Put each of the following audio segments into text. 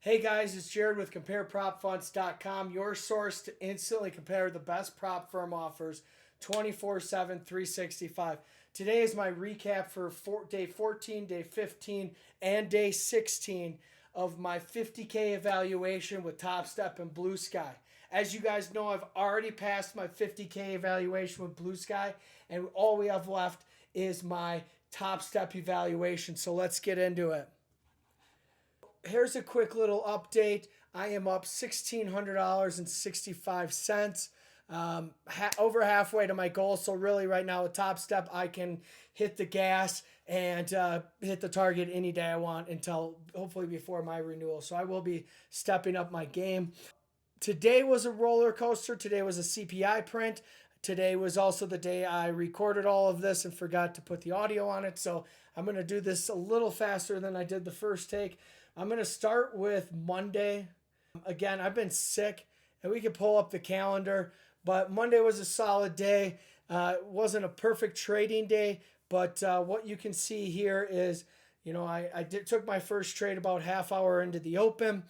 Hey guys, it's Jared with ComparePropFunds.com, your source to instantly compare the best prop firm offers 24/7, 365. Today is my recap for day 14, day 15, and day 16 of my 50K evaluation with Topstep and BluSky. As you guys know, I've already passed my 50K evaluation with BluSky, and all we have left is my Topstep evaluation. So let's get into it. Here's a quick little update. I am up $1,600.65, over halfway to my goal. So really right now with Topstep, I can hit the gas and hit the target any day I want until hopefully before my renewal. So I will be stepping up my game. Today was a roller coaster. Today was a CPI print. Today was also the day I recorded all of this and forgot to put the audio on it. So I'm going to do this a little faster than I did the first take. I'm going to start with Monday. Again, I've been sick, and we could pull up the calendar, but Monday was a solid day. It wasn't a perfect trading day, but what you can see here is, I took my first trade about half hour into the open.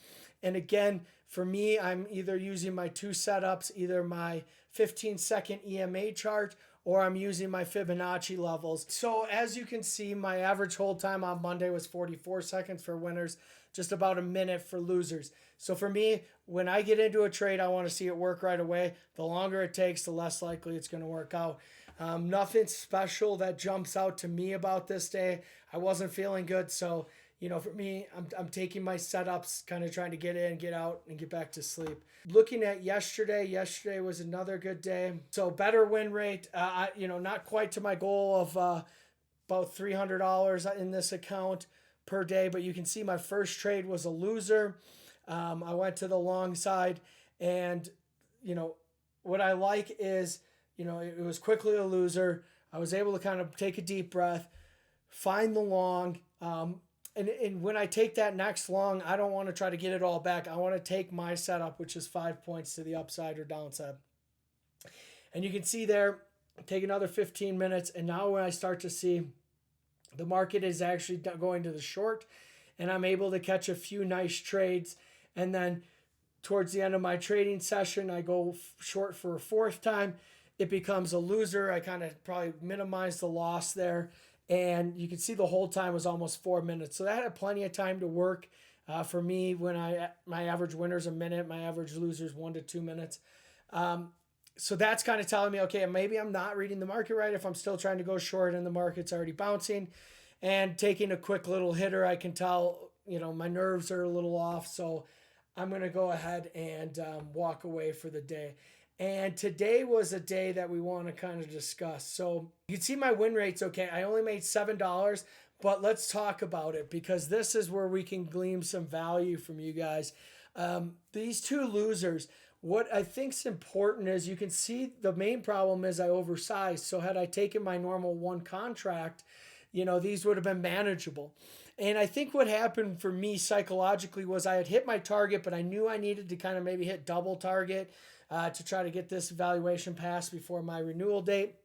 And again, for me, I'm either using my two setups, either my 15-second EMA chart or I'm using my Fibonacci levels. So as you can see, my average hold time on Monday was 44 seconds for winners, just about a minute for losers. So for me, when I get into a trade, I want to see it work right away. The longer it takes, the less likely it's going to work out. Nothing special that jumps out to me about this day. I wasn't feeling good, so for me, I'm taking my setups, kind of trying to get in, get out, and get back to sleep. Looking at yesterday was another good day. So better win rate, not quite to my goal of about $300 in this account per day, but you can see my first trade was a loser. I went to the long side, and what I like is, it was quickly a loser. I was able to kind of take a deep breath, find the long, and when I take that next long, I don't want to try to get it all back. I want to take my setup, which is 5 points to the upside or downside. And you can see there, take another 15 minutes. And now when I start to see the market is actually going to the short, and I'm able to catch a few nice trades. And then towards the end of my trading session, I go short for a fourth time. It becomes a loser. I kind of probably minimize the loss there. And you can see the hold time was almost 4 minutes. So that had plenty of time to work for me when my average winner's a minute, my average loser's 1 to 2 minutes. So that's kind of telling me, okay, maybe I'm not reading the market right if I'm still trying to go short and the market's already bouncing. And taking a quick little hitter, I can tell, my nerves are a little off. So I'm going to go ahead and walk away for the day. And today was a day that we want to kind of discuss. So you can see my win rate's okay. I only made $7, but let's talk about it because this is where we can glean some value from you guys. These two losers, what I think is important is you can see the main problem is I oversized. So had I taken my normal one contract, these would have been manageable. And I think what happened for me psychologically was I had hit my target, but I knew I needed to kind of maybe hit double target to try to get this valuation passed before my renewal date.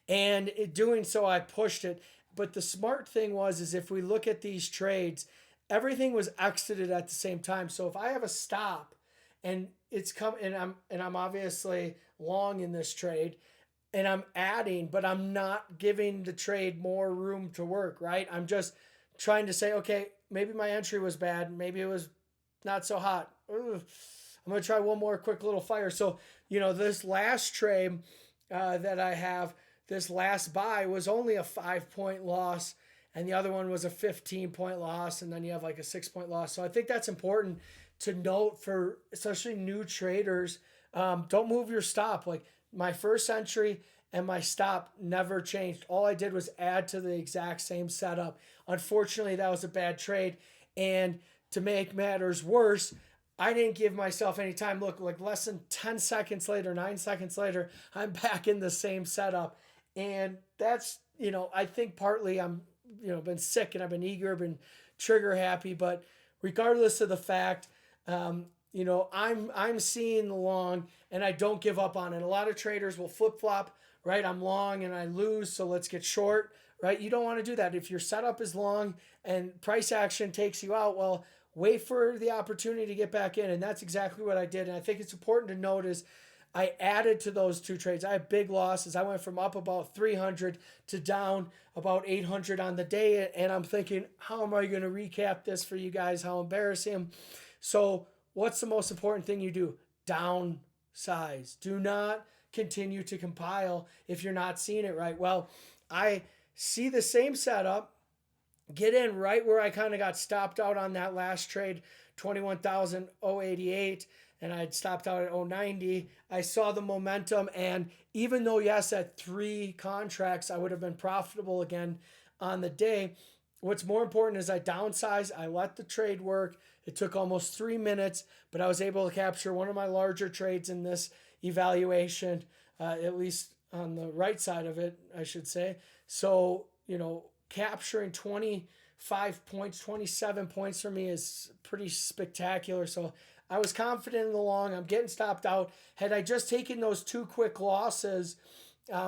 And in doing so, I pushed it. But the smart thing is if we look at these trades, everything was exited at the same time. So if I have a stop and it's come and I'm obviously long in this trade and I'm adding, but I'm not giving the trade more room to work, right? I'm just trying to say, okay, maybe my entry was bad. Maybe it was not so hot. Ugh. I'm going to try one more quick little fire. So, this last trade that I have, this last buy was only a 5-point loss, and the other one was a 15-point loss, and then you have like a 6-point loss. So I think that's important to note for especially new traders. Don't move your stop. Like my first entry and my stop never changed. All I did was add to the exact same setup. Unfortunately, that was a bad trade. And to make matters worse, I didn't give myself any time. Look, like less than 10 seconds later, 9 seconds later, I'm back in the same setup. And that's, I think partly I'm, been sick and I've been eager, been trigger happy. But regardless of the fact, I'm seeing the long and I don't give up on it. A lot of traders will flip flop, right? I'm long and I lose, so let's get short, right? You don't want to do that. If your setup is long and price action takes you out, well, wait for the opportunity to get back in. And that's exactly what I did. And I think it's important to note is I added to those two trades. I had big losses. I went from up about 300 to down about 800 on the day. And I'm thinking, how am I going to recap this for you guys? How embarrassing. So what's the most important thing you do? Downsize. Do not continue to compile if you're not seeing it right. Well, I see the same setup, get in right where I kind of got stopped out on that last trade, 21,088, and I had stopped out at 090. I saw the momentum, and even though, yes, at 3 contracts, I would have been profitable again on the day, what's more important is I downsized. I let the trade work. It took almost 3 minutes, but I was able to capture one of my larger trades in this evaluation, at least on the right side of it, I should say. So, capturing 25 points, 27 points for me is pretty spectacular. So I was confident in the long. I'm getting stopped out. Had I just taken those 2 quick losses,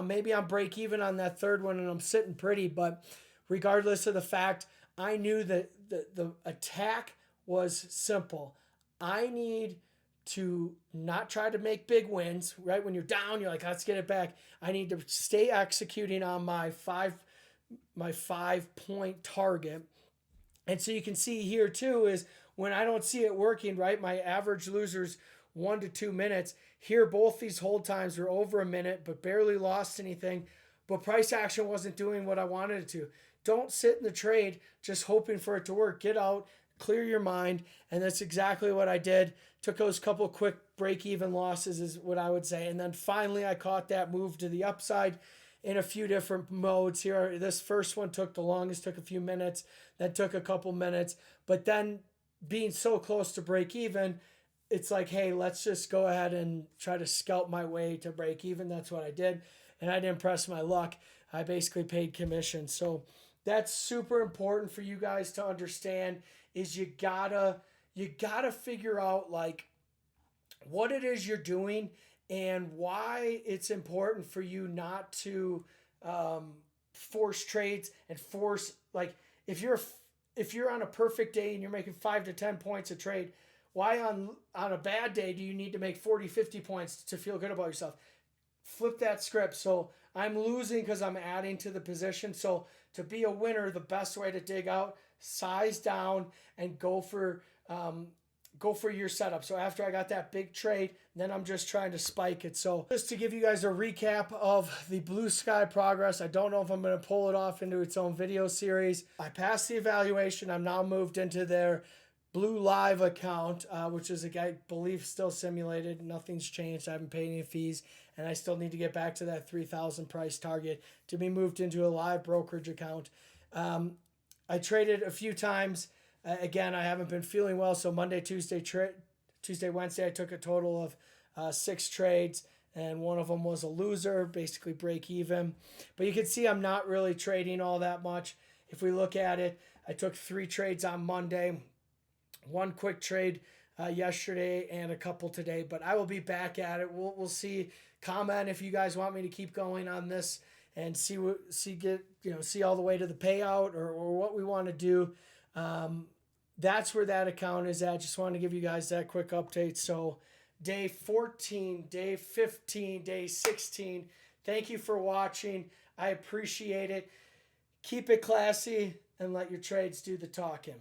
maybe I'm break even on that third one and I'm sitting pretty. But regardless of the fact, I knew that the attack was simple. I need to not try to make big wins, right? When you're down, you're like, let's get it back. I need to stay executing on my 5-point target. And so you can see here too is when I don't see it working, right? My average losers 1 to 2 minutes. Here, both these hold times were over a minute, but barely lost anything. But price action wasn't doing what I wanted it to. Don't sit in the trade just hoping for it to work. Get out, clear your mind, and that's exactly what I did. Took those couple quick break-even losses is what I would say. And then finally I caught that move to the upside in a few different modes here. This first one took the longest, took a few minutes, then took a couple minutes. But then being so close to break even, it's like, hey, let's just go ahead and try to scalp my way to break even. That's what I did. And I didn't press my luck. I basically paid commission. So that's super important for you guys to understand is you gotta figure out like what it is you're doing and why it's important for you not to force trades and force, like if you're on a perfect day and you're making 5 to 10 points a trade, why on a bad day do you need to make 40, 50 points to feel good about yourself? Flip that script. So I'm losing because I'm adding to the position. So to be a winner, the best way to dig out, size down and go for your setup. So after I got that big trade, then I'm just trying to spike it. So just to give you guys a recap of the BluSky progress, I don't know if I'm going to pull it off into its own video series. I passed the evaluation. I'm now moved into their Blue Live account, which is I believe still simulated. Nothing's changed. I haven't paid any fees, and I still need to get back to that 3,000 price target to be moved into a live brokerage account. I traded a few times. Again, I haven't been feeling well, so Monday, Tuesday, Wednesday, I took a total of 6 trades, and one of them was a loser, basically break even. But you can see I'm not really trading all that much. If we look at it, I took 3 trades on Monday, 1 quick trade yesterday, and a couple today. But I will be back at it. We'll see. Comment if you guys want me to keep going on this and see all the way to the payout or what we want to do. That's where that account is at. Just want to give you guys that quick update. So day 14, day 15, day 16. Thank you for watching. I appreciate it. Keep it classy and let your trades do the talking.